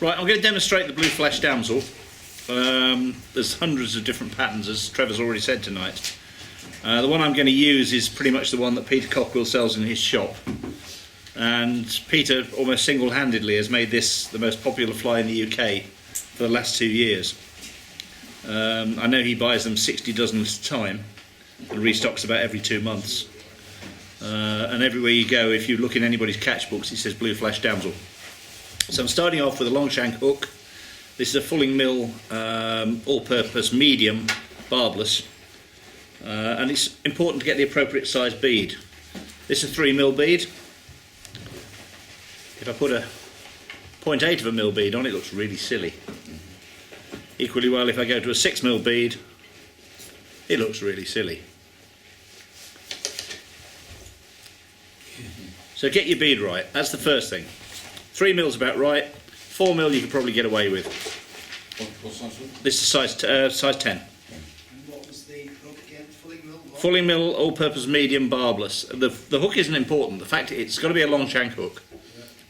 Right, I'm going to demonstrate the Blue Flash Damsel. There's hundreds of different patterns, as Trevor's already said tonight. The one I'm going to use is pretty much the one that Peter Cockrell sells in his shop. And Peter almost single-handedly has made this the most popular fly in the UK for the last 2 years. I know he buys them 60 dozen at a time and restocks about every 2 months. And everywhere you go, if you look in anybody's catch books, it says Blue Flash Damsel. So I'm starting off with a long shank hook. This is a fulling mill, all-purpose medium, barbless. And it's important to get the appropriate size bead. This is a 3mm bead. If I put a 0.8 of a mil bead on, it looks really silly. Equally well, if I go to a 6mm bead, it looks really silly. So get your bead right, that's the first thing. 3mm is about right, 4mm you could probably get away with. What size hook? This is size 10. And what was the hook again? Fulling mill? Fulling mill, all-purpose medium, barbless. The hook isn't important, the fact it's got to be a long shank hook.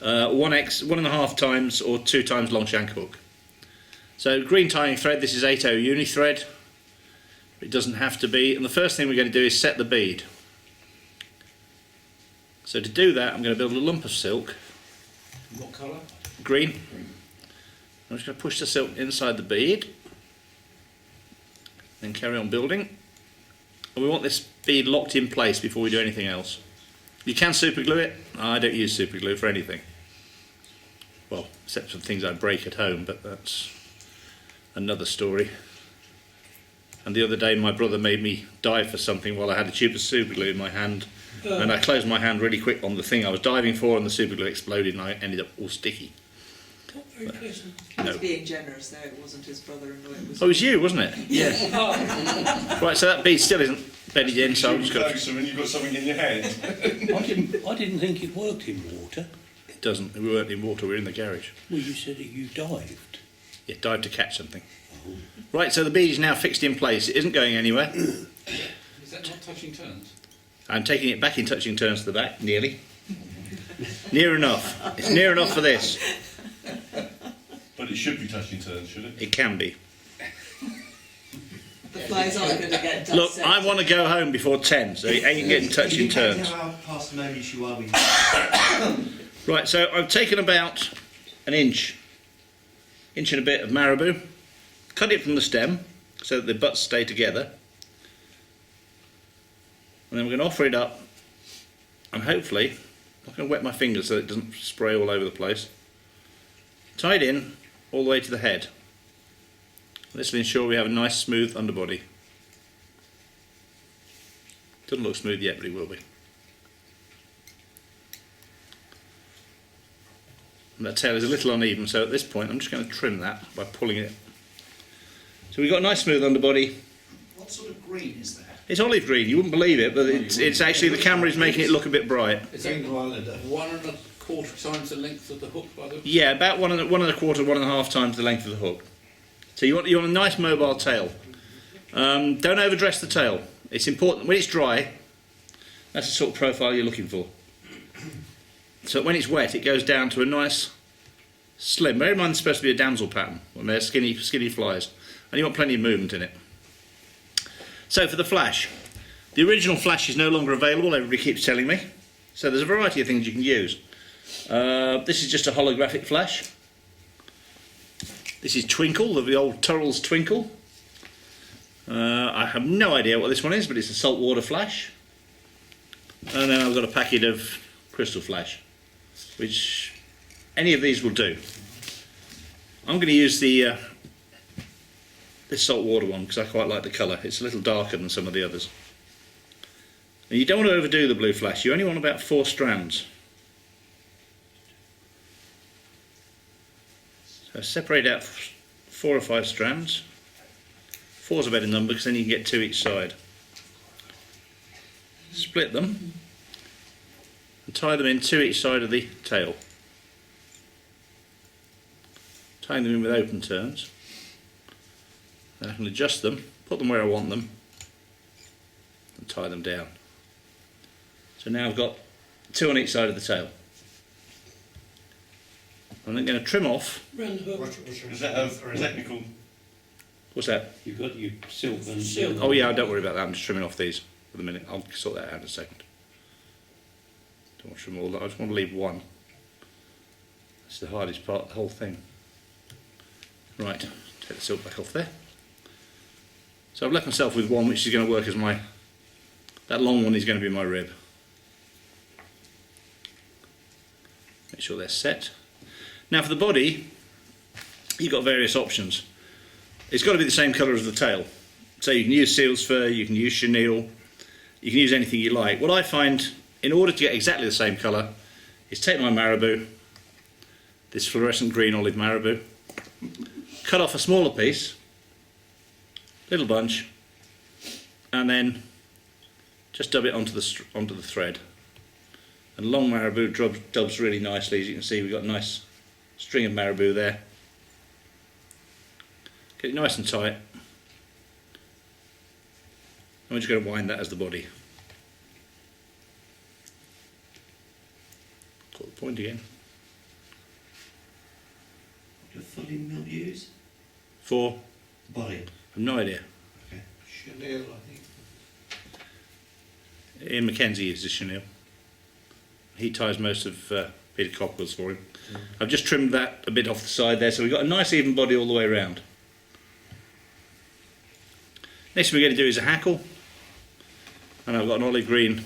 1.5 times or 2 times long shank hook. So green tying thread, this is 8/0 uni thread. It doesn't have to be, and the first thing we're going to do is set the bead. So to do that, I'm going to build a lump of silk. What colour? Green. I'm just going to push the silk inside the bead, then carry on building. And we want this bead locked in place before we do anything else. You can super glue it. I don't use super glue for anything. Well, except for things I break at home, but that's another story. And the other day my brother made me dive for something while I had a tube of super glue in my hand. And I closed my hand really quick on the thing I was diving for, and the super glue exploded and I ended up all sticky. Not very pleasant. He was being generous there, it wasn't his brother-in-law, it was... Oh, it was you, wasn't it? Yeah. Right, so that bead still isn't bedded in, so I'm just going to... closer and you've got something in your head. I didn't think it worked in water. It doesn't. We weren't in water, we were in the garage. Well, you said that you dived. Yeah, dive to catch something. Right, so the bead is now fixed in place. It isn't going anywhere. Is that not touching turns? I'm taking it back in touching turns to the back, nearly. Near enough. It's near enough for this. But it should be touching turns, should it? It can be. The flies aren't going to get done. Look, I want to go home before 10, so it ain't getting touching turns. How parsimonious you are with Right, so I've taken about an inch and a bit of marabou, cut it from the stem so that the butts stay together, and then we're going to offer it up, and hopefully, I'm not going to wet my fingers so it doesn't spray all over the place, tied in all the way to the head. This will ensure we have a nice smooth underbody. Doesn't look smooth yet, but it will be. And that tail is a little uneven, so at this point I'm just going to trim that by pulling it. So we've got a nice smooth underbody. What sort of green is that? It's olive green, you wouldn't believe it, but it's actually, the camera is making it look a bit bright. Is that 1.25 times the length of the hook by the... Yeah, about 1.25, 1.5 times the length of the hook. So you want a nice mobile tail. Don't overdress the tail. It's important, when it's dry, that's the sort of profile you're looking for. So when it's wet, it goes down to a nice slim. Bear in mind, it's supposed to be a damsel pattern when they're skinny flies, and you want plenty of movement in it. So for the flash, the original flash is no longer available. Everybody keeps telling me. So there's a variety of things you can use. This is just a holographic flash. This is Twinkle, the old Turrell's Twinkle. I have no idea what this one is, but it's a saltwater flash. And then I've got a packet of crystal flash, which any of these will do. I'm going to use this saltwater one because I quite like the colour. It's a little darker than some of the others. And you don't want to overdo the blue flash. You only want about 4 strands. So separate out 4 or 5 strands. 4's a better number because then you can get 2 each side. Split them and tie them in 2 each side of the tail. Tying them in with open turns. Then I can adjust them, put them where I want them, and tie them down. So now I've got 2 on each side of the tail. I'm then going to trim off. Round the hook. Is that a technical? What's that? You've got your silk and Silk. Oh yeah, don't worry about that. I'm just trimming off these for the minute. I'll sort that out in a second. Don't want to trim all that. I just want to leave one. That's the hardest part of the whole thing. Right, take the silk back off there. So I've left myself with one which is going to work as my, that long one is going to be my rib. Make sure they're set. Now for the body, you've got various options. It's got to be the same colour as the tail. So you can use seal's fur, you can use chenille, you can use anything you like. What I find, in order to get exactly the same colour, is take my marabou, this fluorescent green olive marabou, cut off a smaller piece, little bunch, and then just dub it onto the thread. And long marabou dubs really nicely. As you can see, we've got a nice string of marabou there. Get it nice and tight. And we're just going to wind that as the body. Got the point again. Do fully milled use? For? Body. I've no idea. Okay. Chenille, I think. Ian Mackenzie uses chenille. He ties most of Peter Cockwell's for him. I've just trimmed that a bit off the side there, so we've got a nice even body all the way around. Next thing we're going to do is a hackle, and I've got an olive green,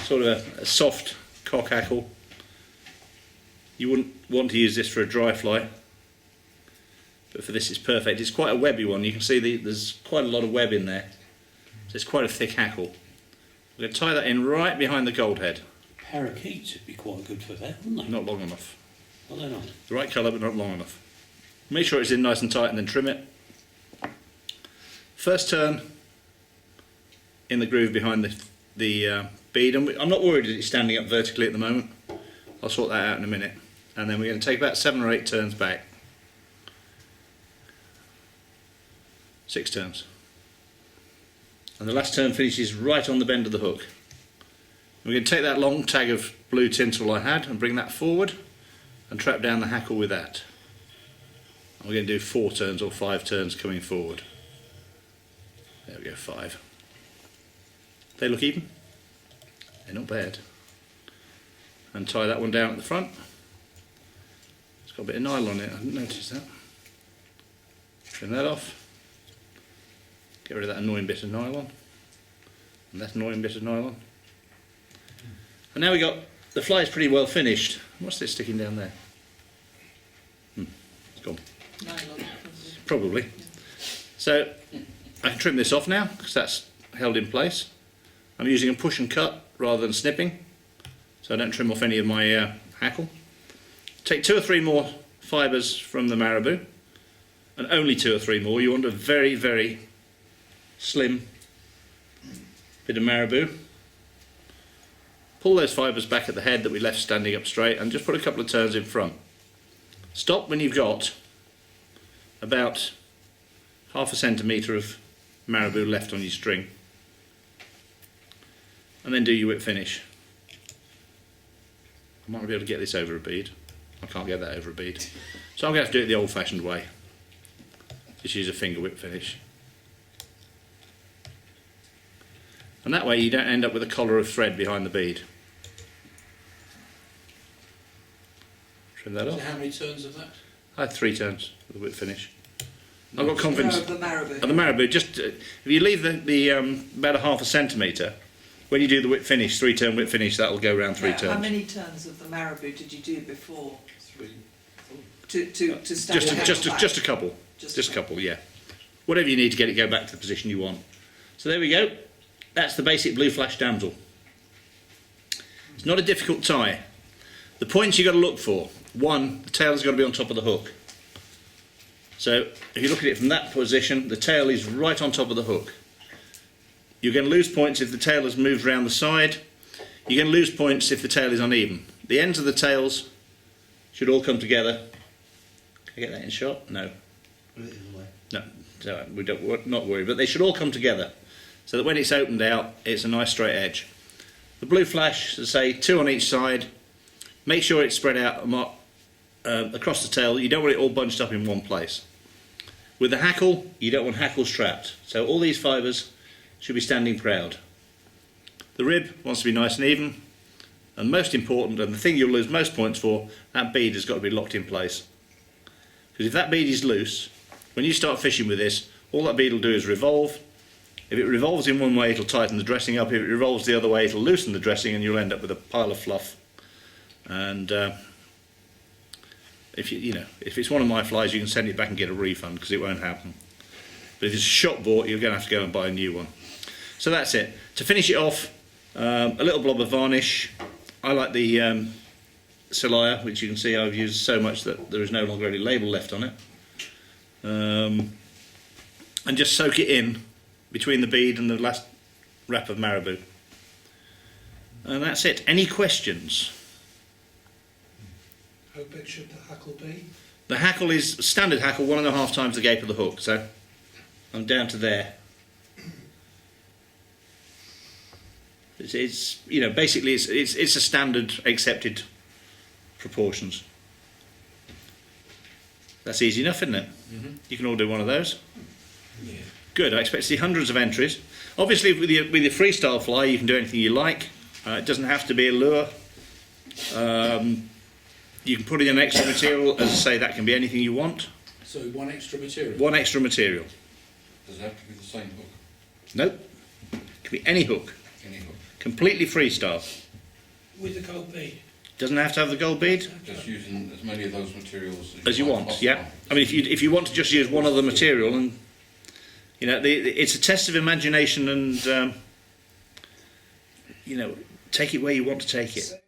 sort of a soft cock hackle. You wouldn't want to use this for a dry fly, but for this it's perfect. It's quite a webby one. You can see there's quite a lot of web in there, so it's quite a thick hackle. We're going to tie that in right behind the gold head. Parakeets would be quite good for that, wouldn't they? Not long enough. Are they not? The right colour, but not long enough. Make sure it's in nice and tight and then trim it. First turn in the groove behind the bead, and I'm not worried that it's standing up vertically at the moment. I'll sort that out in a minute. And then we're going to take about 7 or 8 turns back. 6 turns. And the last turn finishes right on the bend of the hook. We're going to take that long tag of blue tinsel I had and bring that forward and trap down the hackle with that. And we're going to do 4 turns or 5 turns coming forward. There we go, 5. They look even. They're not bad. And tie that one down at the front. It's got a bit of nylon in it, I didn't notice that. Trim that off. Get rid of that annoying bit of nylon. And that annoying bit of nylon. And now we got, the fly is pretty well finished. What's this sticking down there? It's gone. Nylon. Probably. So I can trim this off now because that's held in place. I'm using a push and cut rather than snipping, so I don't trim off any of my hackle. Take 2 or 3 more fibres from the marabou, and only 2 or 3 more. You want a very, very slim bit of marabou. Pull those fibres back at the head that we left standing up straight and just put a couple of turns in front. Stop when you've got about half a centimetre of marabou left on your string, and then do your whip finish. I might not be able to get this over a bead. I can't get that over a bead, so I'm going to have to do it the old fashioned way. Just use a finger whip finish, and that way you don't end up with a collar of thread behind the bead. Trim that So off. how many turns of that? I had 3 turns for the whip finish. I've got confidence. No, the marabou. The marabou, just if you leave the about a half a centimetre, when you do the whip finish, 3-turn whip finish, that'll go around 3 Now, turns. how many turns of the marabou did you do before 3. to stand the Just hackle back? a couple. Just a couple, yeah. Whatever you need to get it go back to the position you want. So there we go. That's the basic Blue Flash Damsel. It's not a difficult tie. The points you've got to look for. 1, the tail has got to be on top of the hook. So if you look at it from that position, the tail is right on top of the hook. You're going to lose points if the tail has moved around the side. You're going to lose points if the tail is uneven. The ends of the tails should all come together. Can I get that in shot? No. Put it in the way. No, so we don't not worry, but they should all come together so that when it's opened out, it's a nice straight edge. The Blue Flash, as I say, 2 on each side. Make sure it's spread out across the tail. You don't want it all bunched up in one place. With the hackle, you don't want hackles trapped. So all these fibres should be standing proud. The rib wants to be nice and even. And most important, and the thing you'll lose most points for, that bead has got to be locked in place. Because if that bead is loose, when you start fishing with this, all that bead will do is revolve. If it revolves in one way, it'll tighten the dressing up. If it revolves the other way, it'll loosen the dressing, and you'll end up with a pile of fluff. And if it's one of my flies, you can send it back and get a refund, because it won't happen. But if it's shop bought, you're going to have to go and buy a new one. So that's it. To finish it off, a little blob of varnish. I like the Celaya, which you can see I've used so much that there is no longer any label left on it. And just soak it in between the bead and the last wrap of marabou. And that's it. Any questions? How big should the hackle be? The hackle is standard hackle, 1.5 times the gape of the hook, so I'm down to there. It's basically it's a standard accepted proportions. That's easy enough, isn't it? Mm-hmm. You can all do one of those. Yeah. Good. I expect to see hundreds of entries. Obviously, with your freestyle fly, you can do anything you like. It doesn't have to be a lure. You can put in an extra material. As I say, that can be anything you want. So one extra material. One extra material. Does it have to be the same hook? Nope. It can be any hook. Any hook? Completely freestyle. With the gold bead? Doesn't have to have the gold bead. Just using as many of those materials As you like want, off yeah. the line. I mean, if you want to just use one other material, and it's a test of imagination, and take it where you want to take it.